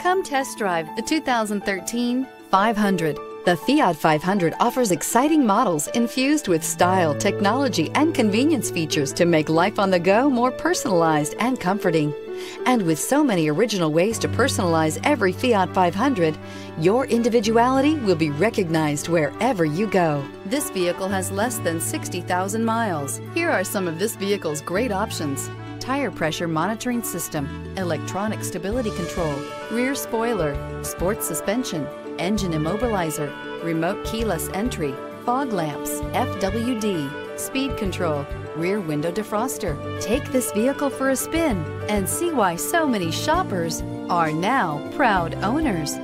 Come test drive the 2013 500. The Fiat 500 offers exciting models infused with style, technology, and convenience features to make life on the go more personalized and comforting. And with so many original ways to personalize every Fiat 500, your individuality will be recognized wherever you go. This vehicle has less than 60,000 miles. Here are some of this vehicle's great options: tire pressure monitoring system, electronic stability control, rear spoiler, sports suspension, engine immobilizer, remote keyless entry, fog lamps, FWD, speed control, rear window defroster. Take this vehicle for a spin and see why so many shoppers are now proud owners.